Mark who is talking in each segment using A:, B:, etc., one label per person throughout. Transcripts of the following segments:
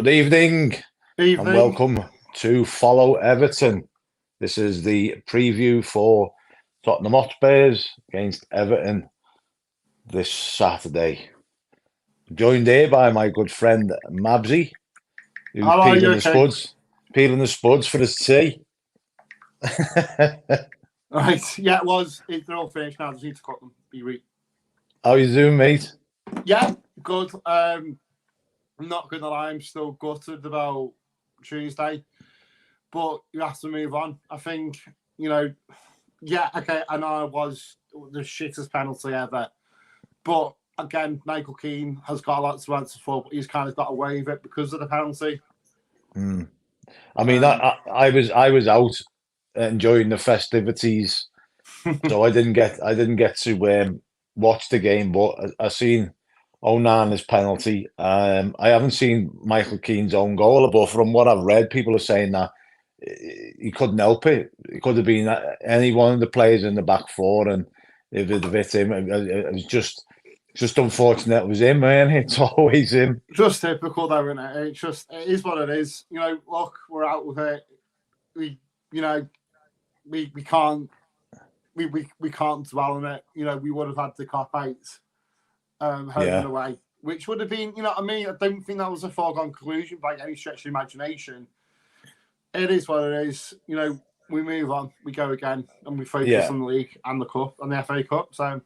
A: Good evening and
B: Evening.
A: welcome to Follow Everton. This is the preview for Tottenham Hotspurs against Everton this Saturday. Joined here by my good friend Mabsy, who's
B: How are you? Okay.
A: peeling the spuds for his tea.
B: Right. Yeah, it was. They're all finished now. I just need to cut them.
A: How you doing, mate?
B: Yeah, good. I'm not gonna lie, I'm still gutted about Tuesday, but you have to move on. I think yeah, okay. I know it was the shittest penalty ever, but again, Michael Keane has got a lot to answer for, but he's kind of got away with it because of the penalty.
A: I mean, I was out enjoying the festivities, so I didn't get to watch the game, but I seen Onana's penalty. I haven't seen Michael Keane's own goal, but from what I've read, people are saying that he couldn't help it. It could have been any one of the players in the back four, and if it hit him, it was just unfortunate it was him, man. It's always him.
B: Just typical, though, isn't it? It is what it is. Look, we're out with it. We can't dwell on it. We would have had the cop out home and away, which would have been, what I mean? I don't think that was a foregone conclusion by any stretch of imagination. It is what it is. We move on, we go again, and we focus on the league and the cup and the FA Cup. So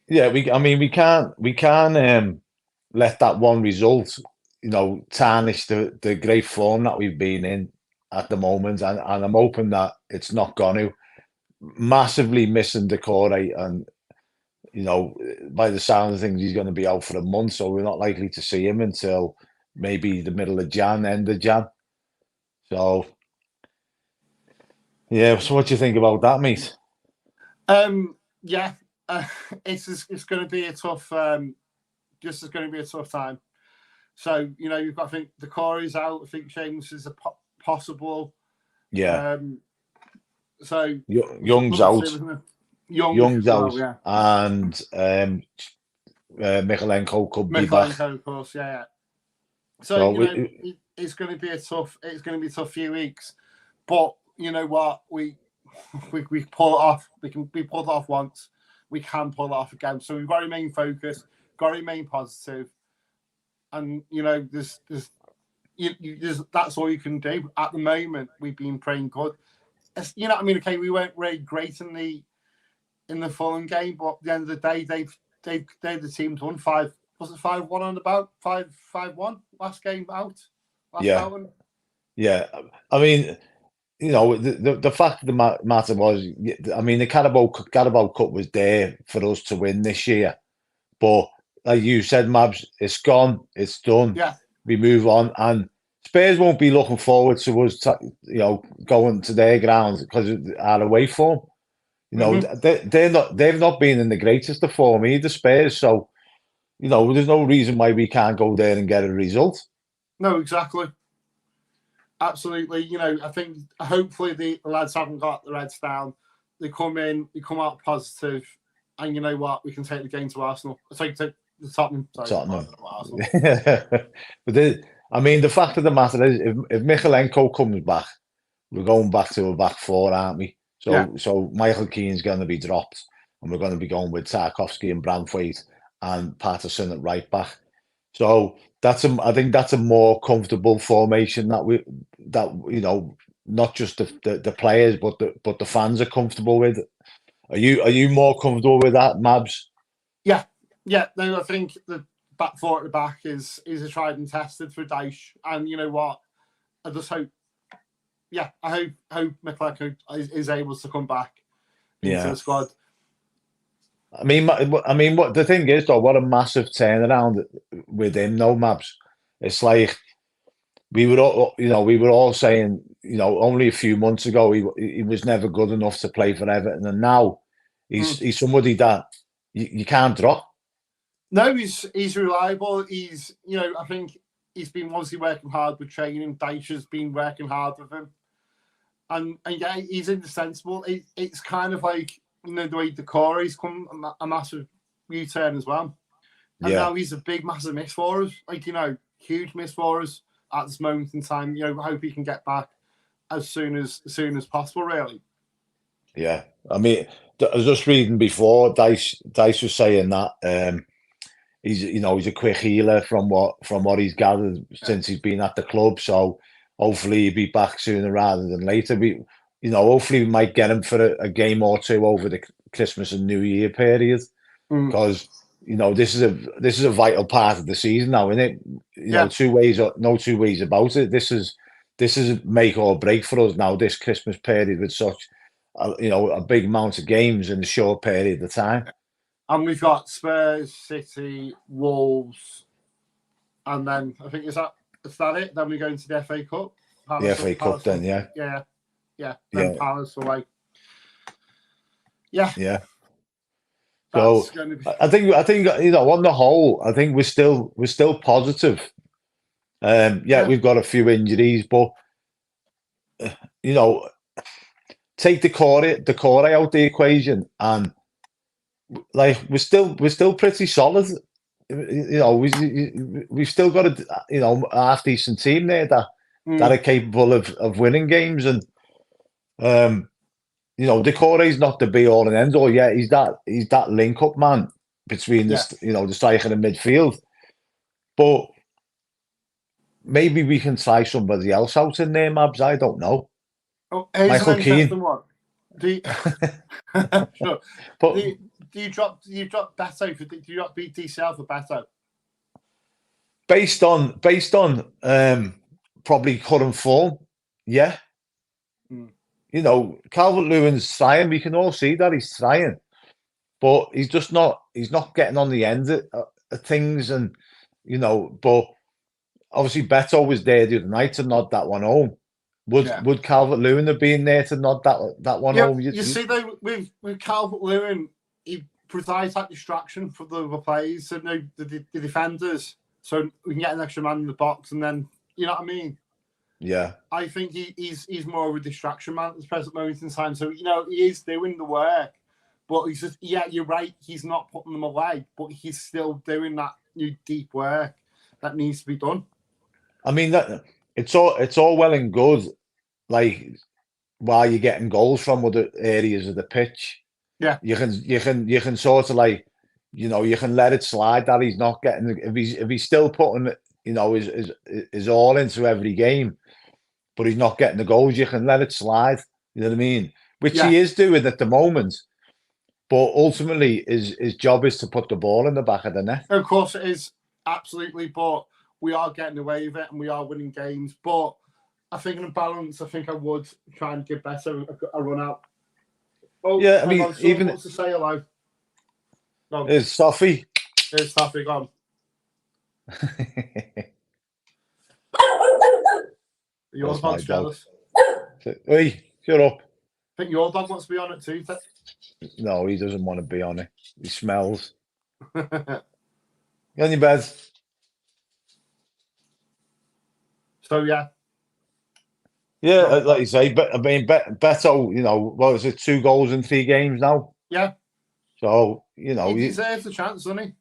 A: yeah, we can't let that one result, tarnish the great form that we've been in at the moment, and I'm hoping that it's not going to. Massively missing Decore, and by the sound of things, he's going to be out for a month, so we're not likely to see him until maybe the middle of Jan, end of Jan. So, yeah. So, what do you think about that, mate?
B: Yeah, it's going to be a tough. Just is going to be a tough time. So you've got, I think Decore is out. I think James is a possible.
A: Yeah.
B: So
A: Young's out. Young's out,
B: yeah.
A: And Mykolenko could be back.
B: Of course, yeah. So it's going to be a tough. It's going to be a tough few weeks, but you know what? We pull it off. We pulled it off once. We can pull it off again. So we've got to remain focused. Got to remain positive, and there's that's all you can do at the moment. We've been playing good. I mean, okay, we weren't really great in the Fulham game, but at the end of the day, they're the team's won 5. Was it 5-1 on about 5-1 last game out? Outing?
A: Yeah. I mean, the fact of the matter was, I mean, the Carabao Cup was there for us to win this year, but like you said, Mabs, it's gone, it's done.
B: Yeah,
A: we move on, and Spurs won't be looking forward to us, going to their grounds because of our away form. They've not been in the greatest of form either, Spurs. So, there's no reason why we can't go there and get a result.
B: No, exactly. Absolutely. I think hopefully the lads haven't got the Reds down. They come in, they come out positive, and you know what? We can take the game to Arsenal. Take the Tottenham.
A: Tottenham. But I mean, the fact of the matter is, if Mykolenko comes back, we're going back to a back four, aren't we? So Michael Keane's going to be dropped, and we're going to be going with Tarkowski and Branthwaite and Patterson at right back. So I think that's a more comfortable formation that not just the players but the fans are comfortable with. Are you more comfortable with that, Mabs?
B: Yeah. No, I think the back four at the back is a tried and tested for Dyche, and you know what? I just hope. Yeah, I hope McLeod is able to come back into the squad.
A: I mean, what the thing is, though, what a massive turnaround with him, no Mabs. It's like we were all saying, only a few months ago he was never good enough to play for Everton, and now he's somebody that you can't drop.
B: No, he's reliable. He's I think he's been obviously working hard with training. Dyche has been working hard with him, and yeah, he's indispensable. It's kind of like the way Decore's come a massive U-turn as well, and now he's a big massive miss for us. Like huge miss for us. at this moment in time. I hope he can get back as soon as possible. Really.
A: Yeah, I mean, I was just reading before. Dyche was saying that he's a quick healer from what he's gathered since he's been at the club. So hopefully he'll be back sooner rather than later. Hopefully we might get him for a game or two over the Christmas and New Year period, because this is a vital part of the season now, isn't it? No two ways about it. This is make or break for us now. This Christmas period with such a big amount of games in a short period of time.
B: And we've got Spurs, City, Wolves, and then I think is that it? Then we go into the FA Cup.
A: The FA Cup, then,
B: yeah. Then Palace away. Yeah.
A: So I think on the whole, I think we're still positive. We've got a few injuries, but take the core out the equation, and like we're still pretty solid. We've still got a half decent team there that are capable of winning games, and Decore is not the be all and end all. Yeah, he's that link up man between the striker and midfield, but maybe we can try somebody else out in there, Mabs. I don't know.
B: Oh,
A: Michael Keane.
B: Do you, sure. But do you drop Beto? Do you not beat DCL for Beto?
A: Based on probably current form, yeah. Calvert-Lewin's trying. We can all see that he's trying, but he's just not. He's not getting on the end of things, and But obviously, Beto was there the other night to nod that one home. Would Calvert-Lewin have been there to nod that one home?
B: You see, though, with Calvert-Lewin, he provides that distraction for the other players, so the defenders, so we can get an extra man in the box, and then you know what I mean.
A: Yeah,
B: I think he's more of a distraction man at the present moment in time. So he is doing the work, but he's just you're right. He's not putting them away, but he's still doing that new deep work that needs to be done.
A: I mean that it's all well and good, like while you're getting goals from other areas of the pitch.
B: Yeah,
A: you can sort of like you can let it slide that he's not getting if he's still putting his all into every game, but he's not getting the goals. You can let it slide. You know what I mean? Which he is doing at the moment. But ultimately, his job is to put the ball in the back of the net.
B: Of course, it is absolutely. But we are getting away with it, and we are winning games. But I think in balance, I think I would try and give Beto a run out. Oh,
A: yeah, I mean, even
B: wants to say hello.
A: Is Toffee?
B: There's Toffee gone. Your dog's jealous.
A: Hey, shut up.
B: I think your dog wants to be on it too.
A: No, he doesn't want to be on it. He smells. Get on your bed.
B: So yeah.
A: Yeah, like you say, but I mean, Beto, what is it? 2 goals in 3 games now.
B: Yeah.
A: So
B: he deserves a chance, doesn't he?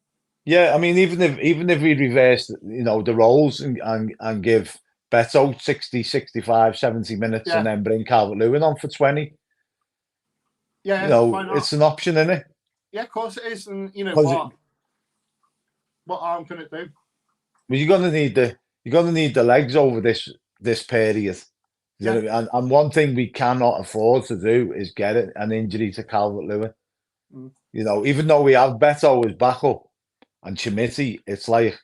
A: Yeah, I mean, even if we reverse, the roles and give Beto 60, 65, 70 minutes and then bring Calvert-Lewin on for 20.
B: Yeah,
A: it's an option, isn't it?
B: Yeah, of course it is. And what arm can it do?
A: Well, you're gonna need the legs over this period. You know what I mean? And one thing we cannot afford to do is get an injury to Calvert-Lewin. Even though we have Beto as backup and Chimiti, it's like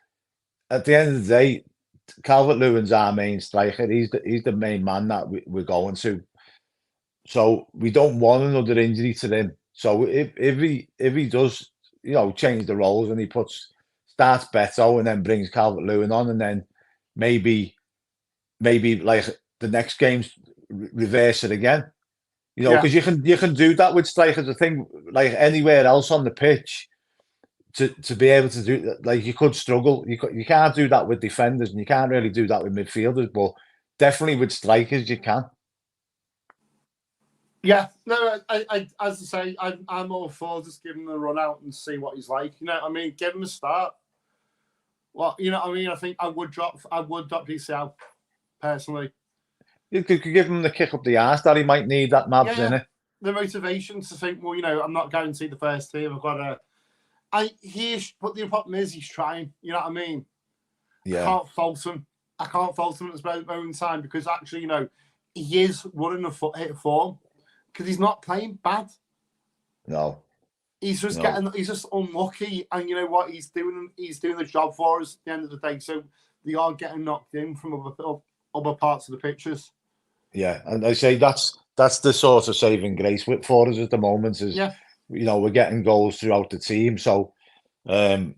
A: at the end of the day, Calvert-Lewin's our main striker. He's the main man that we're going to. So we don't want another injury to him. So if he does, change the roles and he starts Beto and then brings Calvert-Lewin on, and then maybe like the next game's reverse it again. Because you can do that with strikers. I think like anywhere else on the pitch, to be able to do that, like you could struggle. You can't do that with defenders, and you can't really do that with midfielders. But definitely with strikers, you can.
B: Yeah, no, I as I say, I'm all for just giving him a run out and see what he's like. I mean, give him a start. Well, you know what I mean? I think I would drop DCL, personally.
A: You could give him the kick up the arse that he might need, that Mavs,
B: Yeah.
A: innit?
B: The motivation to think, well, you know, I'm not guaranteed the first team. I've got to. But the problem is he's trying. You know what I mean?
A: Yeah.
B: I can't fault him. I can't fault him at this moment in time because actually, you know, he is running a hit form because he's not playing bad.
A: No.
B: He's just he's just unlucky, and you know what? He's doing the job for us at the end of the day. So they are getting knocked in from other parts of the pitches.
A: Yeah, and I say that's the sort of saving grace for us at the moment is, you know, we're getting goals throughout the team. So, you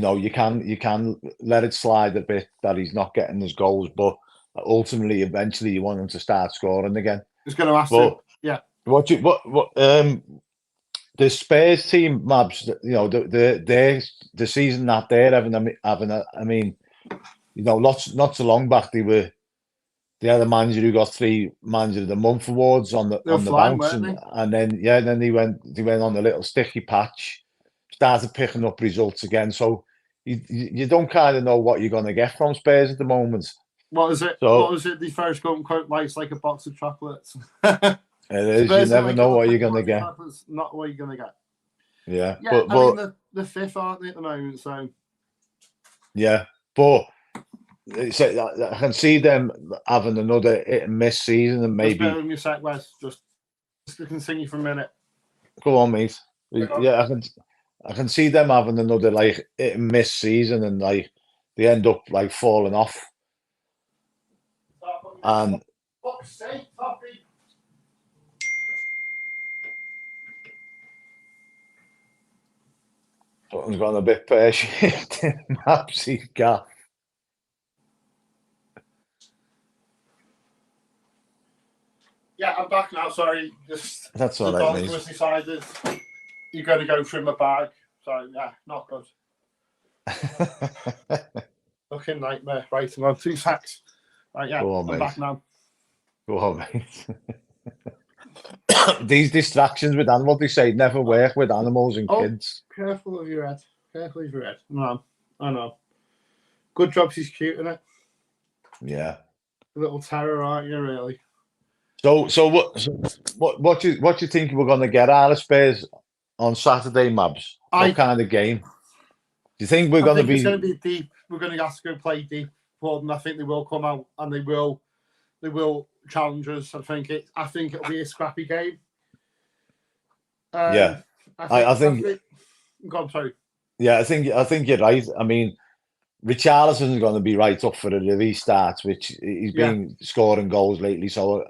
A: know, you can let it slide a bit that he's not getting his goals, but ultimately, eventually, you want him to start scoring again.
B: He's going to have to. Yeah.
A: The Spurs team, Mabs, you know, the season that they're having, I mean, you know, not so long back they had a manager who got 3 Manager of the Month awards on the bounce, and then they went on a little sticky patch, started picking up results again. So you don't kind of know what you're going to get from Spurs at the moment.
B: What is it?
A: So,
B: what was it? The first quote unquote life's like a box of chocolates.
A: It is. You never know what you're going to get.
B: Not what you're going to get.
A: Yeah,
B: but I mean the fifth, aren't they, at the moment? So
A: yeah, but I can see them having another hit and miss season, and maybe.
B: Just bear with me a sec, Wes. Just continue for a minute.
A: Go on, mate. Yeah, I can see them having another like hit and miss season, and like they end up like falling off. And
B: fuck's sake, Toffee.
A: Something's gone a bit pear-shaped in Mapsy gaff.
B: Yeah, I'm back now. Sorry, just
A: that's all right, mate.
B: Decided you're going to go through my bag. So yeah, not good. Fucking nightmare. Right, I'm on 2 secs. Right, yeah, I'm back now.
A: Go on, mate. These distractions with animals, they say, never work with animals and kids.
B: Careful of your head. Careful of your head. No, I know. Good job she's cute, isn't it?
A: Yeah.
B: A little terror, aren't you, really?
A: So what do you think we're going to get out of Spurs on Saturday, Mabs? What kind of game? Do you think we're going to be?
B: It's going to be deep. We're going to have to go play deep for them. I think they will come out and they will challenge us. I think it'll be a scrappy game.
A: Yeah, I think.
B: Go on, sorry.
A: Yeah, I think you're right. I mean, Richarlison's going to be right up for the restart, which he's been scoring goals lately. So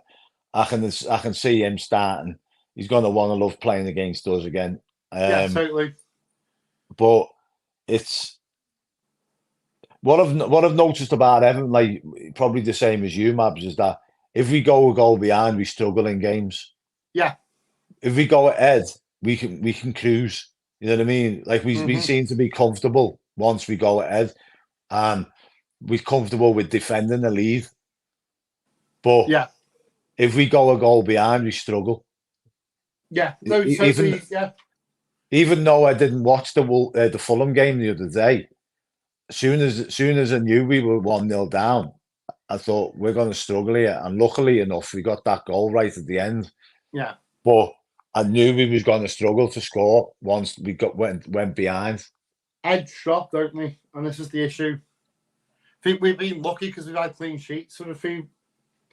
A: I can see him starting. He's going to want to love playing against us again.
B: Yeah, totally.
A: But it's what I've noticed about Everton, like probably the same as you, Mabs, is that if we go a goal behind, we struggle in games.
B: Yeah.
A: If we go ahead, we can cruise. You know what I mean? Like we seem to be comfortable once we go ahead, and we're comfortable with defending the lead. But if we go a goal behind, we struggle.
B: Yeah, no, totally.
A: Even though I didn't watch the Fulham game the other day, as soon as I knew we were 1-0 down, I thought we're going to struggle here. And luckily enough, we got that goal right at the end.
B: Yeah.
A: But I knew we was going to struggle to score once we went behind.
B: Edge drop, don't we? And this is the issue. I think we've been lucky because we've had clean sheets for a few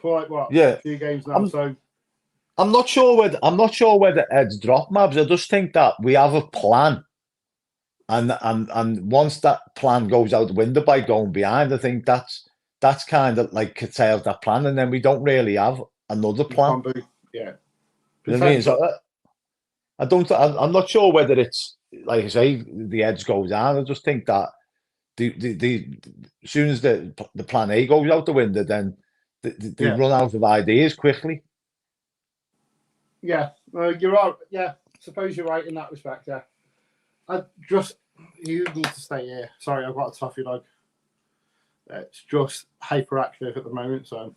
B: games now. So
A: I'm not sure whether Ed's drop, Mabs. I just think that we have a plan, and once that plan goes out the window by going behind, I think that's kind of like curtails that plan, and then we don't really have another plan.
B: Yeah.
A: You know what I mean? So I'm not sure whether it's like I say the edge goes down. I just think that as soon as the plan A goes out the window, then they run out of ideas quickly.
B: Yeah, you're right. Yeah, I suppose you're right in that respect. Yeah, you need to stay here. Sorry, I've got a toffee dog. It's just hyperactive at the moment, so.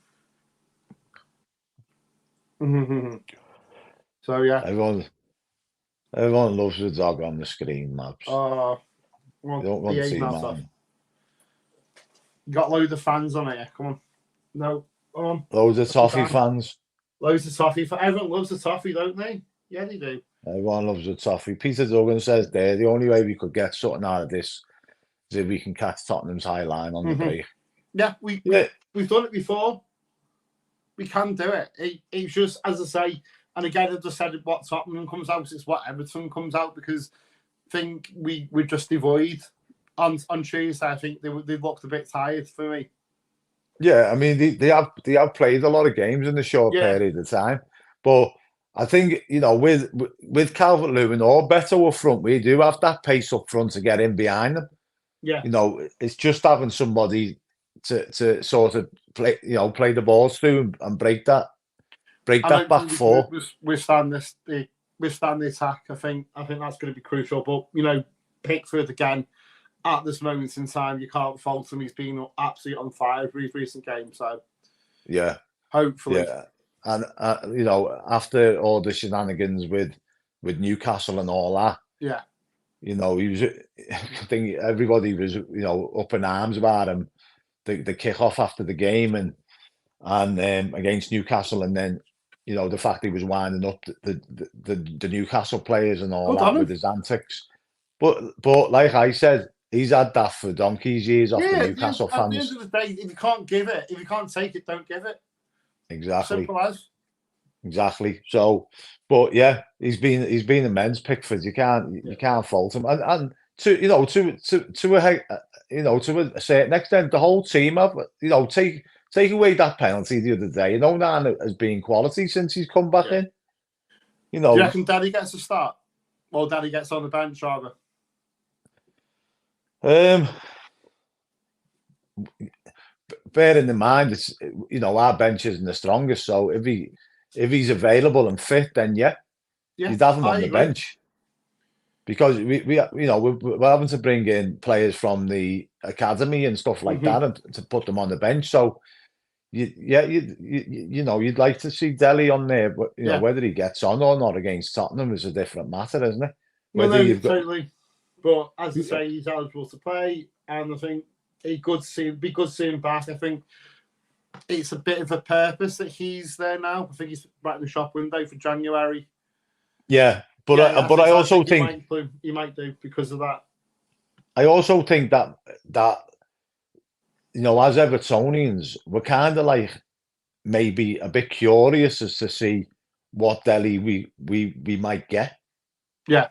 B: So yeah.
A: Everyone loves the dog on the screen, Maps.
B: Well,
A: you don't want to see mine.
B: You got loads of fans on here. Come on. No. Come on.
A: Loads of Toffee fans.
B: Loads of Toffee. Everyone loves the Toffee, don't they? Yeah, they do.
A: Everyone loves a Toffee. Peter Duggan says there, the only way we could get something out of this is if we can catch Tottenham's high line on the break.
B: Yeah, we've done it before. We can do it. It's just, as I say, and again, I've just said what Tottenham comes out, it's what Everton comes out, because I think we're just devoid on Tuesday. I think they looked a bit tired for me.
A: Yeah, I mean, they have played a lot of games in a short period of time, but I think, you know, with Calvert-Lewin or Beto up front, we do have that pace up front to get in behind them.
B: Yeah,
A: you know, it's just having somebody to sort of play the balls through and break that back four.
B: Withstand the attack. I think that's going to be crucial. But you know, Pickford again at this moment in time, you can't fault him. He's been absolutely on fire for his recent games. So
A: yeah,
B: hopefully,
A: and you know, after all the shenanigans with Newcastle and all that,
B: yeah,
A: you know, he was. I think everybody was, you know, up in arms about him. The kick-off after the game and against Newcastle, and then, you know, the fact he was winding up the Newcastle players and all that with his antics. But like I said, he's had that for donkey's years off the Newcastle fans.
B: At the end of the day, if you can't give it, if you can't take it, don't give it.
A: Exactly.
B: Simple as.
A: Exactly. So, but yeah, he's been immense, Pickford. You can't fault him, and to a certain extent, the whole team have, you know, take away that penalty the other day. You know, Nana has been quality since he's come back in. You know,
B: do you reckon Daddy gets a start, or Daddy gets on the bench rather?
A: Bearing in mind, it's, you know, our bench isn't the strongest, so if he's available and fit, then you'd have him on the bench. Because we you know, we're having to bring in players from the academy and stuff like that, and to put them on the bench. So you know, you'd like to see Dele on there, but you know, whether he gets on or not against Tottenham is a different matter, isn't it?
B: Totally. But as you say, he's eligible to play, and I think be good to see him back. I think it's a bit of a purpose that he's there now. I think he's right in the shop window for January.
A: Yeah. But I also think
B: he might do because of that.
A: I also think that you know, as Evertonians, we're kind of like maybe a bit curious as to see what Dele we might get.
B: Yeah,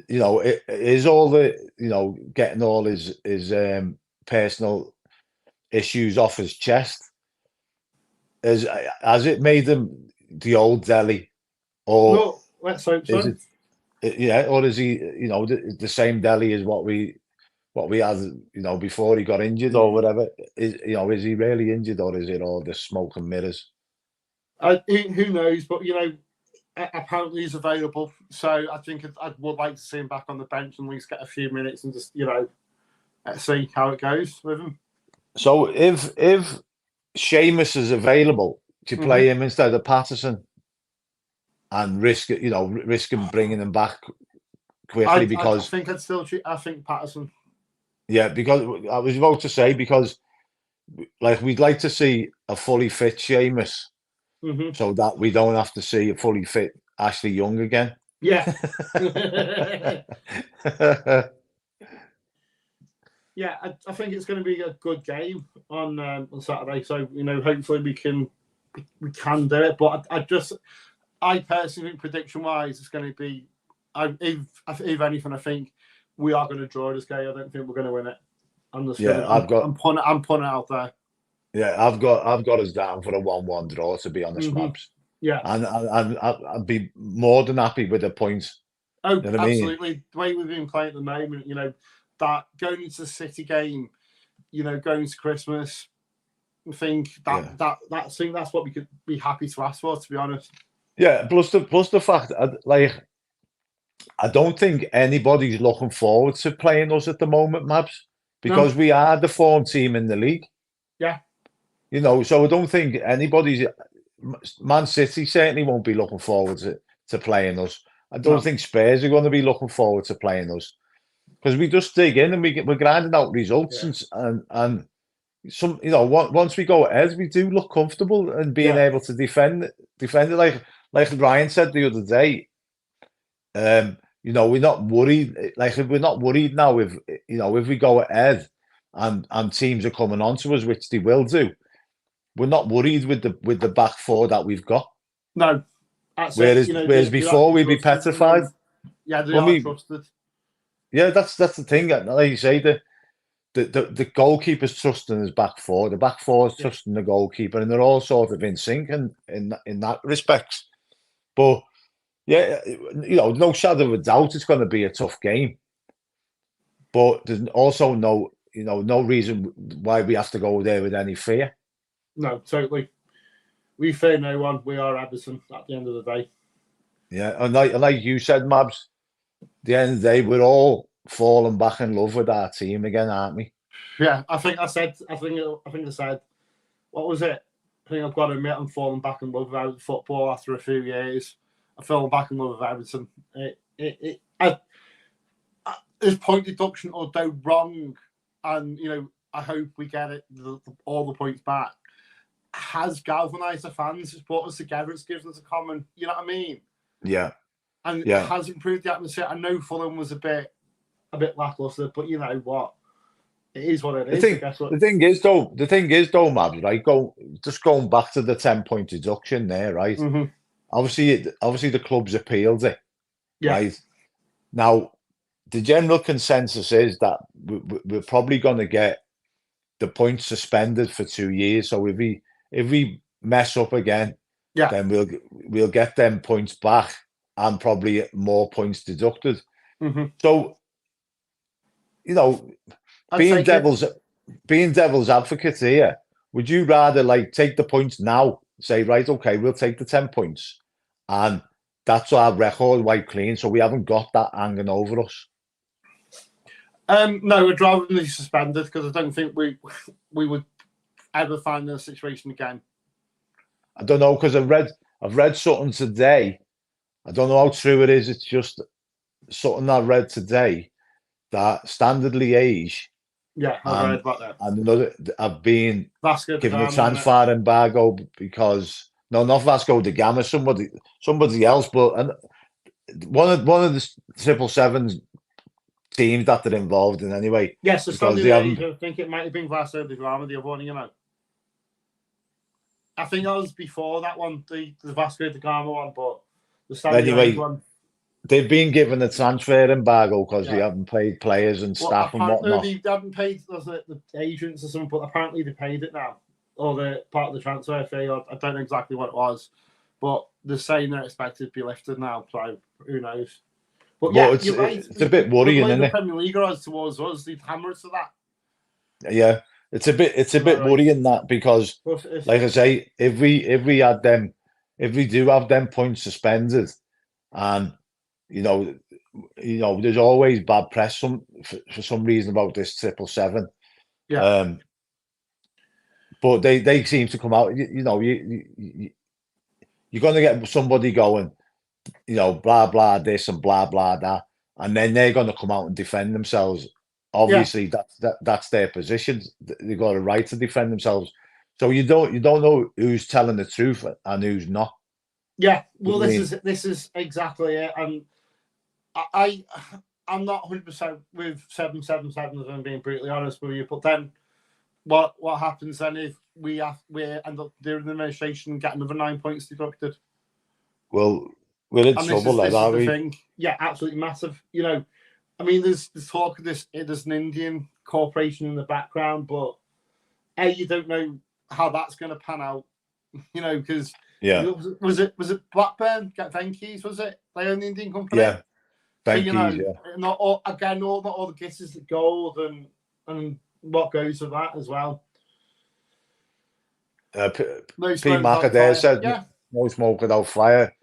A: you know, it is all the, you know, getting all his personal issues off his chest. Has it made him the old Dele, or?
B: No. Let's hope so.
A: Or is he, you know, the same Dele as what we had, you know, before he got injured or whatever? Is he really injured, or is it all just smoke and mirrors?
B: Who knows? But you know, apparently he's available, so I think I would like to see him back on the bench and at least get a few minutes and just, you know, see how it goes with him.
A: So if Seamus is available, to play him instead of Patterson? And risk him bringing him back quickly, because
B: I think Patterson.
A: Yeah, because I was about to say, because like we'd like to see a fully fit Seamus, so that we don't have to see a fully fit Ashley Young again.
B: Yeah. Yeah, I think it's going to be a good game on Saturday. So, you know, hopefully we can do it. But I personally think, prediction-wise, it's going to be, if anything, I think we are going to draw this game. I don't think we're going to win it. I'm putting it out there.
A: Yeah, I've got us down for a 1-1 draw, to be honest, Mabs.
B: Yeah,
A: and I'd be more than happy with a point.
B: Oh, you know absolutely. I mean? The way we've been playing at the moment, you know, that going into the City game, you know, going to Christmas, I think that's what we could be happy to ask for, to be honest.
A: Yeah, plus the fact, like, I don't think anybody's looking forward to playing us at the moment, Mabs, because we are the form team in the league.
B: Yeah.
A: You know, so I don't think anybody's... Man City certainly won't be looking forward to playing us. I don't think Spurs are going to be looking forward to playing us, because we just dig in and we're grinding out results, and once we go ahead, we do look comfortable and being able to defend it. Like Ryan said the other day. We're not worried. Like we're not worried now if we go ahead and teams are coming onto us, which they will do. We're not worried with the back four that we've got.
B: No,
A: whereas before we'd be petrified.
B: Yeah, they are trusted.
A: Yeah, that's the thing. Like you say, the goalkeeper's trusting his back four. The back four is trusting the goalkeeper, and they're all sort of in sync in that respect. But yeah, no shadow of a doubt, it's going to be a tough game. But there's also no reason why we have to go there with any fear.
B: No, totally. We fear no one. We are Everton at the end of the day.
A: Yeah, and like you said, Mabs, at the end of the day, we're all falling back in love with our team again, aren't we?
B: Yeah, I think I said, what was it? I think I've got to admit I'm falling back in love with football after a few years. I fell back in love with Everton. This point deduction will go wrong, and I hope we get it all the points back. Has galvanised the fans. It's brought us together. It's given us a common. You know what I mean?
A: Yeah.
B: And it has improved the atmosphere. I know Fulham was a bit lackluster, but you know what? It is what it is.
A: The thing is though, Mabs, right? Going back to the 10-point deduction there, right?
B: Mm-hmm.
A: Obviously, the club's appealed it, right? Now, the general consensus is that we're probably going to get the points suspended for 2 years. So if we mess up again, then we'll get them points back and probably more points deducted.
B: Mm-hmm.
A: So, being devil's advocate here, would you rather take the points now, say, right, okay, we'll take the 10 points and that's our record white clean, so we haven't got that hanging over us?
B: No, I'd rather than be suspended, because I don't think we would ever find a situation again.
A: I don't know, because I've read something today. I don't know how true it is. It's just something I read today that Standard Liège.
B: Yeah, I've read about that.
A: And another have been given a transfer embargo because not Vasco da Gama, somebody else, but one of the 777's teams that they're involved in anyway.
B: Yes, the Standard Liège. I think it might have been Vasco da Gama, the other one, I think that was before that one, the Vasco da Gama one, but the Standard Liège one.
A: They've been given a transfer embargo because they haven't paid players and staff and whatnot.
B: They haven't paid the agents or something, but apparently they paid it now, or the part of the transfer fee. I don't know exactly what it was, but they're saying they're expected to be lifted now. So who knows? But
A: you're right. It's a bit worrying, isn't it?
B: The Premier League odds towards us, they'd hammer us to that.
A: Yeah, it's a bit worrying that, because, like I say, if we do have them points suspended, and there's always bad press for some reason about this 777.
B: Yeah.
A: But they seem to come out. You're going to get somebody going, blah blah this and blah blah that, and then they're going to come out and defend themselves. Obviously, that's their position. They've got a right to defend themselves. So you don't know who's telling the truth and who's not.
B: Yeah, well, this is exactly it, and I'm not 100% with 777, if I'm being brutally honest with you. But then, what happens then if we end up doing the administration and get another 9 points deducted?
A: Well, we're in trouble,
B: this
A: are
B: is
A: we?
B: The thing. Yeah, absolutely massive. I mean, there's talk of this. There's an Indian corporation in the background, but you don't know how that's going to pan out. Because was it Blackburn? Venky's, was it? They own the Indian company.
A: Yeah, Venky's.
B: Not all the kisses that gold and what goes with that as well.
A: Pete McAdare said, "No smoke without fire,"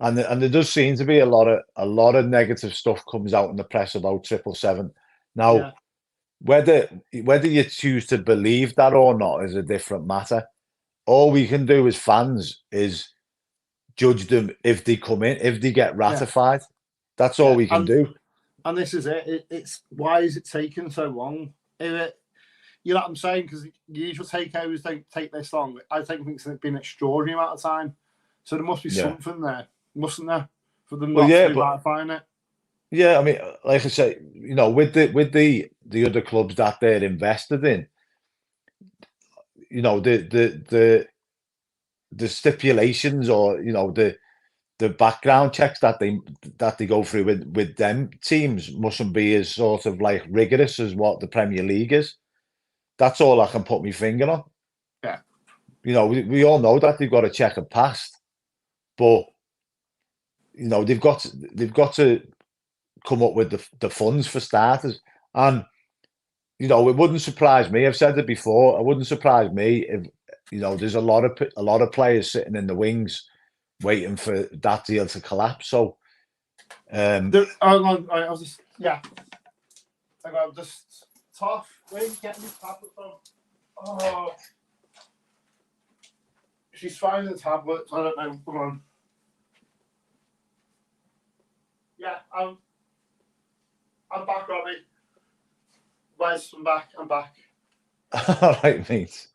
A: and there does seem to be a lot of negative stuff comes out in the press about 777. Now, whether you choose to believe that or not is a different matter. All we can do as fans is judge them if they come in, if they get ratified. That's all we can do.
B: And this is it. It's why is it taking so long? you know what I'm saying? Because usual takeovers don't take this long. I think it's been an extraordinary amount of time. So there must be something there, mustn't there, for them not to be ratifying it?
A: Yeah, I mean, like I say, you know, with the other clubs that they're invested in, you know, the stipulations, or you know, the background checks that they go through with them teams mustn't be as sort of like rigorous as what the Premier League is. That's all I can put my finger on.
B: Yeah.
A: You know, we all know that they've got to check a past, but you know, they've got to come up with the funds for starters. And you know, it wouldn't surprise me. I've said it before. It wouldn't surprise me if, you know, there's a lot of players sitting in the wings waiting for that deal to collapse. So,
B: I was just just tough. Where are you getting this tablet from? Oh, she's finding the tablets. I don't know. Come on. Yeah, I'm back, Robbie. Wes, I'm back.
A: All right, mate.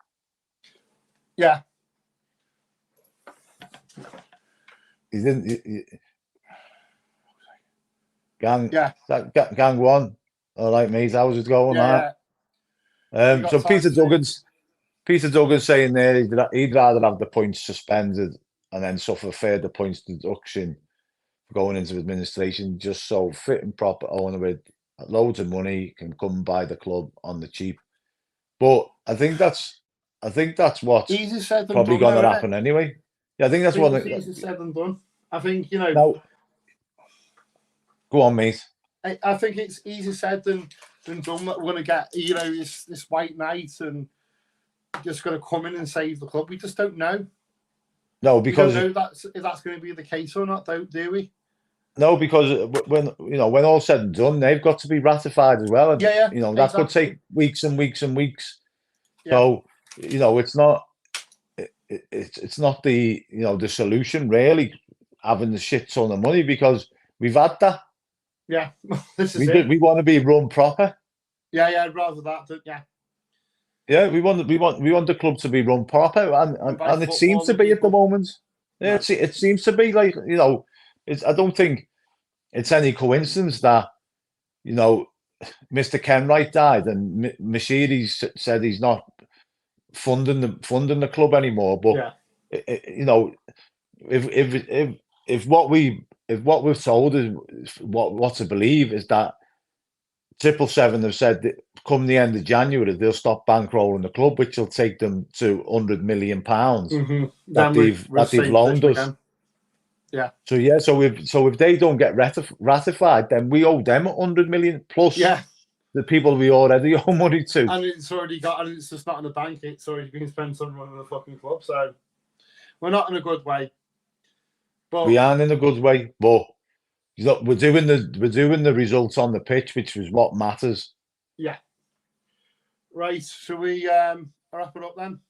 B: Yeah.
A: You didn't. Gang.
B: Yeah.
A: Gang one. All right, mate. How's it going,
B: yeah,
A: yeah. So Peter Duggan's saying there he'd rather have the points suspended and then suffer further points deduction for going into administration, just so fit and proper owner with loads of money can come buy the club on the cheap. But I think that's what's
B: easy said than
A: probably
B: done,
A: going to happen anyway. Yeah, I think that's what
B: easy said than done. I think, you know.
A: Now, go on, mate.
B: I think it's easier said than done that we're going to get, you know, this white knight and just going to come in and save the club. We just don't know.
A: No, because
B: we don't know if that's going to be the case or not, do we?
A: No, because when all said and done, they've got to be ratified as well. And, you know, that could take weeks and weeks and weeks. Yeah. So, you know, it's not the, you know, the solution really, having the shit ton of money, because we've had that.
B: Yeah, this is it.
A: We want to be run proper.
B: Yeah, I'd rather that. Yeah.
A: Yeah, we want the club to be run proper, and it seems to be at the moment. Yeah, it seems to be, like, you know, I don't think it's any coincidence that, you know, Mr. Kenwright died and Mercedes said he's not funding the club anymore. But you know, if what we're told is what to believe, is that 777 have said that come the end of January they'll stop bankrolling the club, which will take them to £100 million that they've loaned us.
B: Yeah.
A: So if they don't get ratified, then we owe them 100 million plus the people we already owe money to.
B: And it's already got, and it's just not in the bank. It's already been spent on running the fucking club. So we're not in a good way. But
A: we aren't in a good way. But we're doing the results on the pitch, which is what matters.
B: Yeah. Right. Shall we wrap it up then?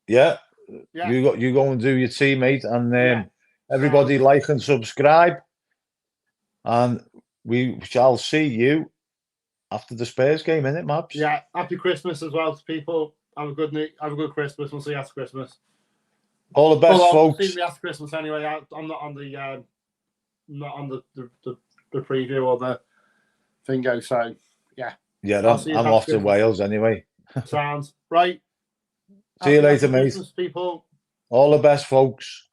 A: Yeah. You go and do your team, mate, and everybody like and subscribe, and we shall see you after the Spurs game, innit, Mabs?
B: Yeah. Happy Christmas as well to people. Have a good Christmas. We'll see you after Christmas.
A: All the best, folks.
B: See me after Christmas anyway. I'm not on the preview or the thingo. So yeah.
A: Yeah, I'm off to Wales anyway.
B: Sounds right.
A: See you later, mate.
B: People.
A: All the best, folks.